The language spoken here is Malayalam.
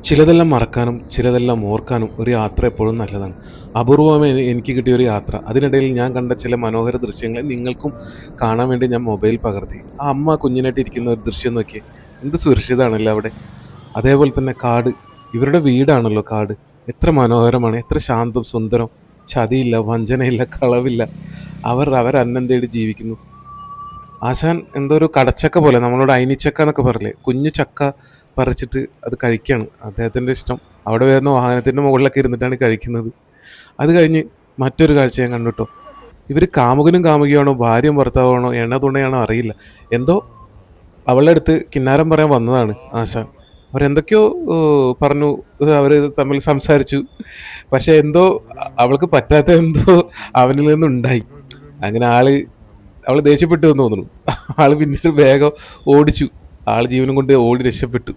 ചിലതെല്ലാം മറക്കാനും ചിലതെല്ലാം ഓർക്കാനും ഒരു യാത്ര എപ്പോഴും നല്ലതാണ്. അപൂർവമായി എനിക്ക് കിട്ടിയ ഒരു യാത്ര. അതിനിടയിൽ ഞാൻ കണ്ട ചില മനോഹര ദൃശ്യങ്ങൾ നിങ്ങൾക്കും കാണാൻ വേണ്ടി ഞാൻ മൊബൈൽ പകർത്തി. ആ അമ്മ കുഞ്ഞിനായിട്ട് ഇരിക്കുന്ന ഒരു ദൃശ്യം നോക്കിയേ. എന്ത് സുരക്ഷിതമാണല്ലേ അവിടെ. അതേപോലെ തന്നെ കാട്. ഇവരുടെ വീടാണല്ലോ കാട്. എത്ര മനോഹരമാണ്, എത്ര ശാന്തം, സുന്ദരം. ചതിയില്ല, വഞ്ചനയില്ല, കളവില്ല. അവർ അന്നം തേടി ജീവിക്കുന്നു. ആശാൻ എന്തോ ഒരു കടച്ചക്ക പോലെ, നമ്മളോട് അയിനിച്ചക്ക എന്നൊക്കെ പറയില്ലേ, കുഞ്ഞു ചക്ക പറിച്ചിട്ട് അത് കഴിക്കുകയാണ്. അദ്ദേഹത്തിൻ്റെ ഇഷ്ടം. അവിടെ വരുന്ന വാഹനത്തിൻ്റെ മുകളിലൊക്കെ ഇരുന്നിട്ടാണ് കഴിക്കുന്നത്. അത് കഴിഞ്ഞ് മറ്റൊരു കാഴ്ച ഞാൻ കണ്ടു ട്ടോ. ഇവർ കാമുകനും കാമുകിയാണോ ഭാര്യയും ഭർത്താവാണോ എണ്ണ തുണയാണോ അറിയില്ല. എന്തോ അവളുടെ അടുത്ത് കിന്നാരം പറയാൻ വന്നതാണ് ആശാൻ. അവരെന്തൊക്കെയോ പറഞ്ഞു. അവർ തമ്മിൽ സംസാരിച്ചു. പക്ഷെ എന്തോ അവൾക്ക് പറ്റാത്ത എന്തോ അവനിൽ നിന്നുണ്ടായി. അങ്ങനെ അവള് ദേഷ്യപ്പെട്ടു എന്ന് തോന്നുന്നു. ആള് പിന്നീട് വേഗം ഓടിച്ചു. ആള് ജീവനും കൊണ്ട് ഓടി രക്ഷപ്പെട്ടു.